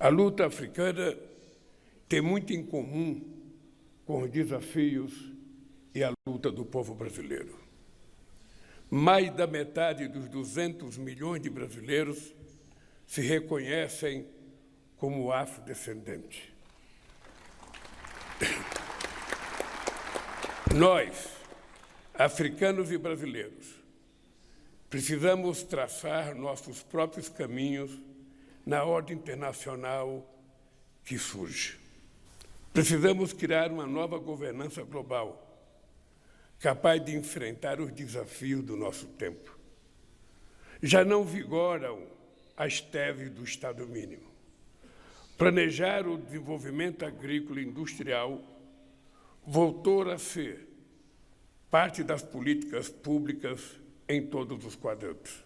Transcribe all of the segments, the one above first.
A luta africana tem muito em comum com os desafios e a luta do povo brasileiro. Mais da metade dos 200 milhões de brasileiros se reconhecem como afrodescendentes. Nós, africanos e brasileiros, precisamos traçar nossos próprios caminhos na ordem internacional que surge. Precisamos criar uma nova governança global, capaz de enfrentar os desafios do nosso tempo. Já não vigoram as teses do Estado mínimo. Planejar o desenvolvimento agrícola e industrial voltou a ser parte das políticas públicas em todos os quadrantes.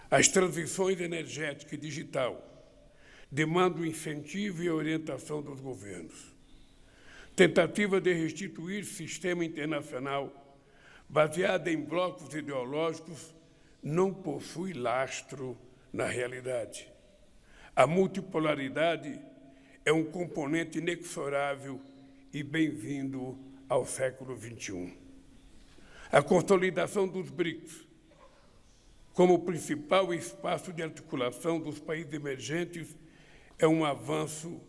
As transições energética e digital demandam incentivo e orientação dos governos. Tentativa de restituir sistema internacional baseada em blocos ideológicos não possui lastro na realidade. A multipolaridade é um componente inexorável e bem-vindo ao século XXI. A consolidação dos BRICS como principal espaço de articulação dos países emergentes é um avanço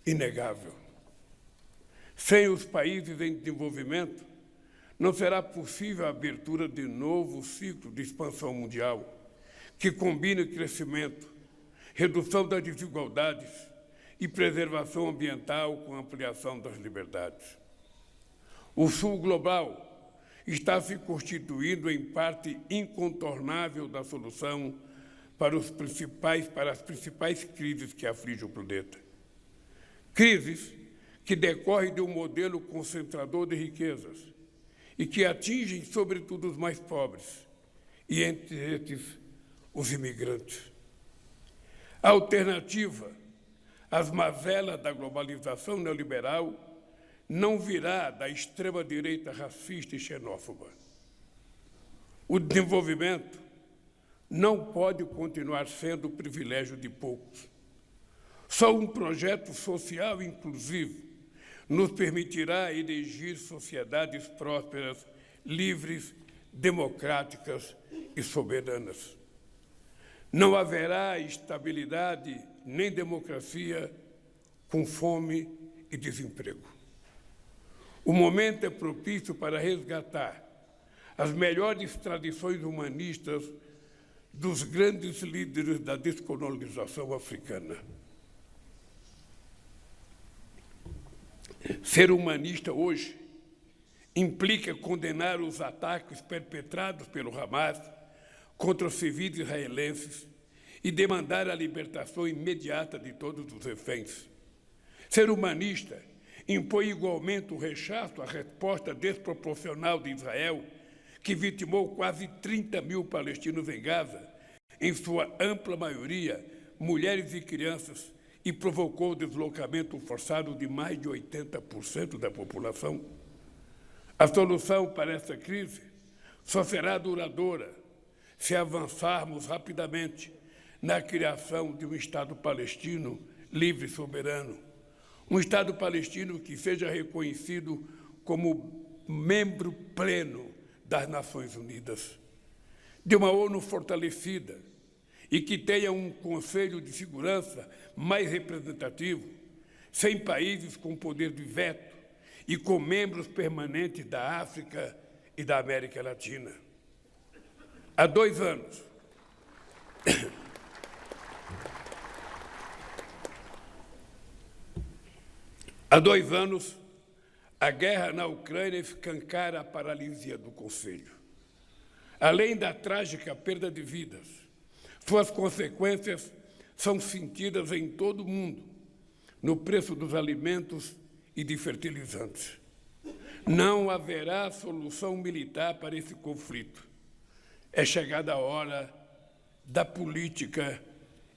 inegável. Sem os países em desenvolvimento, não será possível a abertura de novo ciclo de expansão mundial, que combine crescimento, redução das desigualdades e preservação ambiental com ampliação das liberdades. O Sul global está se constituindo em parte incontornável da solução para as principais crises que afligem o planeta. Crises que decorrem de um modelo concentrador de riquezas e que atingem, sobretudo, os mais pobres, e entre esses, os imigrantes. A alternativa às mazelas da globalização neoliberal não virá da extrema-direita racista e xenófoba. O desenvolvimento não pode continuar sendo o privilégio de poucos. Só um projeto social inclusivo nos permitirá erigir sociedades prósperas, livres, democráticas e soberanas. Não haverá estabilidade nem democracia com fome e desemprego. O momento é propício para resgatar as melhores tradições humanistas dos grandes líderes da descolonização africana. Ser humanista hoje implica condenar os ataques perpetrados pelo Hamas contra os civis israelenses e demandar a libertação imediata de todos os reféns. Ser humanista impõe igualmente o rechaço à resposta desproporcional de Israel, que vitimou quase 30 mil palestinos em Gaza, em sua ampla maioria mulheres e crianças, e provocou o deslocamento forçado de mais de 80% da população. A solução para essa crise só será duradoura se avançarmos rapidamente na criação de um Estado palestino livre e soberano. Um Estado palestino que seja reconhecido como membro pleno das Nações Unidas, de uma ONU fortalecida e que tenha um Conselho de Segurança mais representativo, sem países com poder de veto e com membros permanentes da África e da América Latina. Há 2 anos, a guerra na Ucrânia escancara a paralisia do Conselho. Além da trágica perda de vidas, suas consequências são sentidas em todo o mundo, no preço dos alimentos e de fertilizantes. Não haverá solução militar para esse conflito. É chegada a hora da política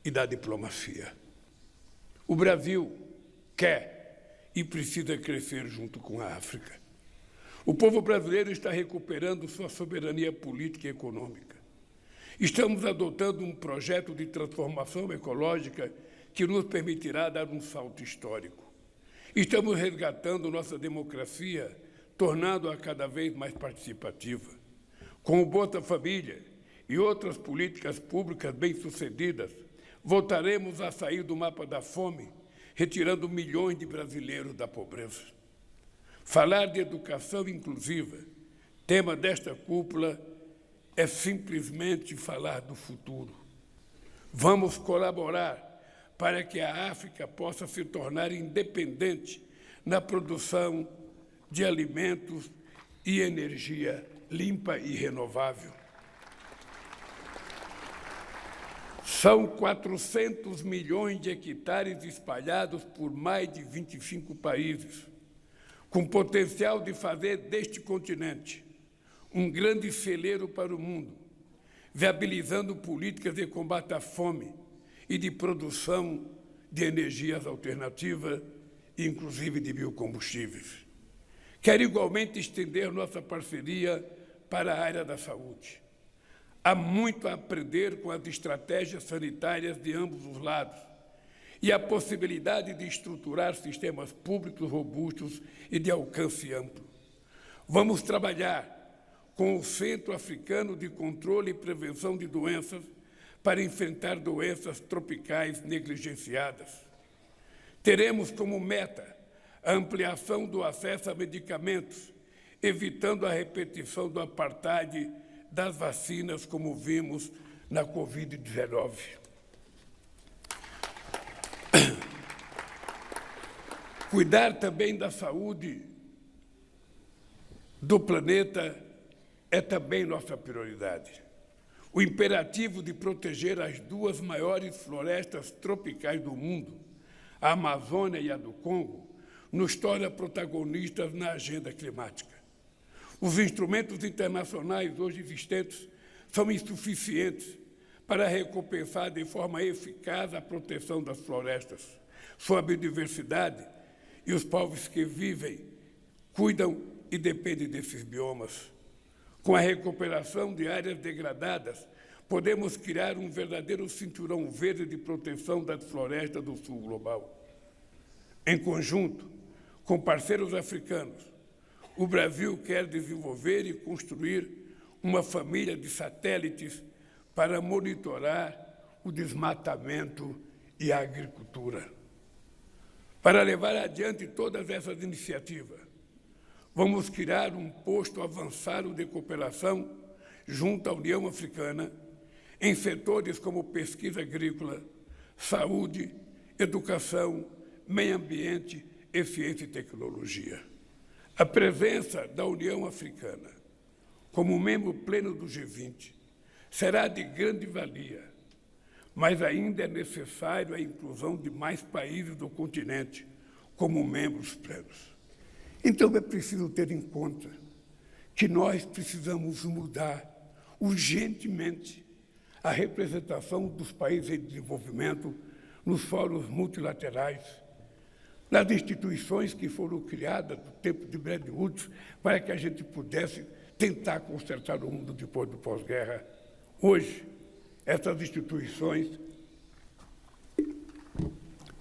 e da diplomacia. O Brasil quer e precisa crescer junto com a África. O povo brasileiro está recuperando sua soberania política e econômica. Estamos adotando um projeto de transformação ecológica que nos permitirá dar um salto histórico. Estamos resgatando nossa democracia, tornando-a cada vez mais participativa. Com o Bolsa Família e outras políticas públicas bem-sucedidas, voltaremos a sair do mapa da fome, retirando milhões de brasileiros da pobreza. Falar de educação inclusiva, tema desta cúpula, é simplesmente falar do futuro. Vamos colaborar para que a África possa se tornar independente na produção de alimentos e energia limpa e renovável. São 400 milhões de hectares espalhados por mais de 25 países, com potencial de fazer deste continente um grande celeiro para o mundo, viabilizando políticas de combate à fome e de produção de energias alternativas, inclusive de biocombustíveis. Quero igualmente estender nossa parceria para a área da saúde. Há muito a aprender com as estratégias sanitárias de ambos os lados e a possibilidade de estruturar sistemas públicos robustos e de alcance amplo. Vamos trabalhar com o Centro Africano de Controle e Prevenção de Doenças para enfrentar doenças tropicais negligenciadas. Teremos como meta a ampliação do acesso a medicamentos, evitando a repetição do apartheid das vacinas, como vimos na Covid-19. Cuidar também da saúde do planeta é também nossa prioridade. O imperativo de proteger as duas maiores florestas tropicais do mundo, a Amazônia e a do Congo, nos torna protagonistas na agenda climática. Os instrumentos internacionais hoje existentes são insuficientes para recompensar de forma eficaz a proteção das florestas, sua biodiversidade e os povos que vivem, cuidam e dependem desses biomas. Com a recuperação de áreas degradadas, podemos criar um verdadeiro cinturão verde de proteção das florestas do sul global. Em conjunto, com parceiros africanos, o Brasil quer desenvolver e construir uma família de satélites para monitorar o desmatamento e a agricultura. Para levar adiante todas essas iniciativas, vamos criar um posto avançado de cooperação junto à União Africana em setores como pesquisa agrícola, saúde, educação, meio ambiente e ciência e tecnologia. A presença da União Africana como membro pleno do G20 será de grande valia, mas ainda é necessário a inclusão de mais países do continente como membros plenos. Então, é preciso ter em conta que nós precisamos mudar urgentemente a representação dos países em desenvolvimento nos fóruns multilaterais, nas instituições que foram criadas no tempo de Bretton Woods para que a gente pudesse tentar consertar o mundo depois do pós-guerra. Hoje, essas instituições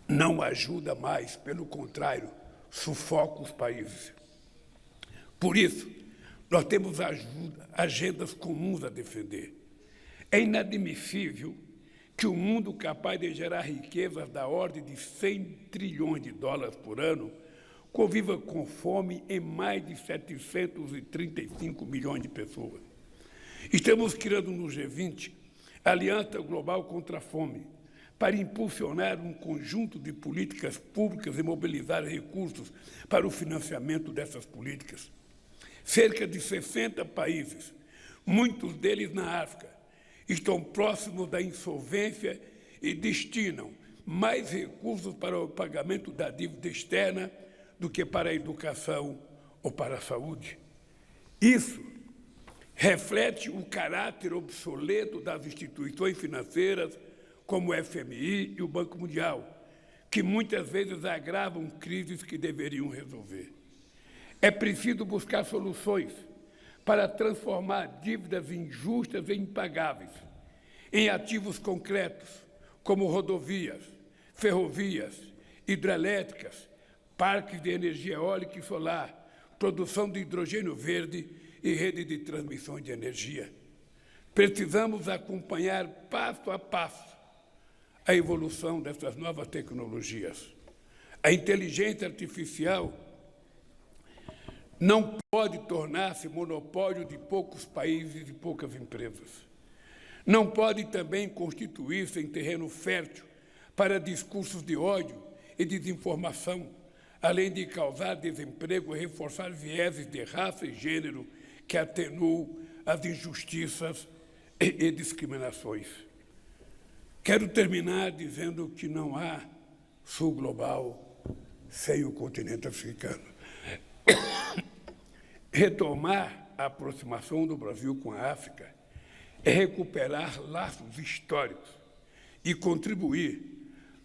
não ajudam mais, pelo contrário, sufocam os países. Por isso, nós temos agendas comuns a defender. É inadmissível que o mundo capaz de gerar riquezas da ordem de 100 trilhões de dólares por ano conviva com fome em mais de 735 milhões de pessoas. Estamos criando no G20 a Aliança Global contra a Fome, para impulsionar um conjunto de políticas públicas e mobilizar recursos para o financiamento dessas políticas. Cerca de 60 países, muitos deles na África, estão próximos da insolvência e destinam mais recursos para o pagamento da dívida externa do que para a educação ou para a saúde. Isso reflete o caráter obsoleto das instituições financeiras, como o FMI e o Banco Mundial, que muitas vezes agravam crises que deveriam resolver. É preciso buscar soluções para transformar dívidas injustas e impagáveis em ativos concretos, como rodovias, ferrovias, hidrelétricas, parques de energia eólica e solar, produção de hidrogênio verde e rede de transmissão de energia. Precisamos acompanhar passo a passo a evolução dessas novas tecnologias. A inteligência artificial não pode tornar-se monopólio de poucos países e poucas empresas. Não pode também constituir-se em terreno fértil para discursos de ódio e desinformação, além de causar desemprego e reforçar vieses de raça e gênero que atenuam as injustiças e discriminações. Quero terminar dizendo que não há sul global sem o continente africano. Retomar a aproximação do Brasil com a África é recuperar laços históricos e contribuir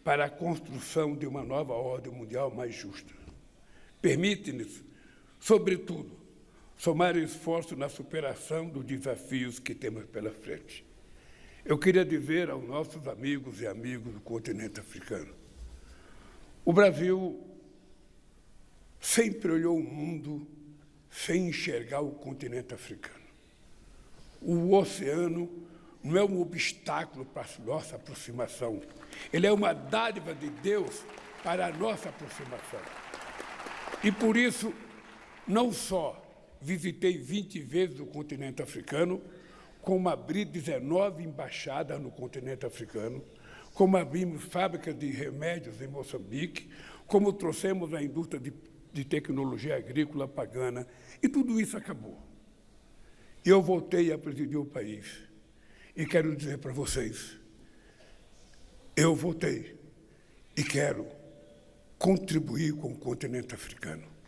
para a construção de uma nova ordem mundial mais justa. Permite-nos, sobretudo, somar esforço na superação dos desafios que temos pela frente. Eu queria dizer aos nossos amigos e amigos do continente africano, o Brasil sempre olhou o mundo sem enxergar o continente africano. O oceano não é um obstáculo para a nossa aproximação, ele é uma dádiva de Deus para a nossa aproximação. E, por isso, não só visitei 20 vezes o continente africano, como abri 19 embaixadas no continente africano, como abrimos fábricas de remédios em Moçambique, como trouxemos a indústria de tecnologia agrícola pagana, e tudo isso acabou. Eu voltei a presidir o país, e quero dizer para vocês, eu voltei e quero contribuir com o continente africano.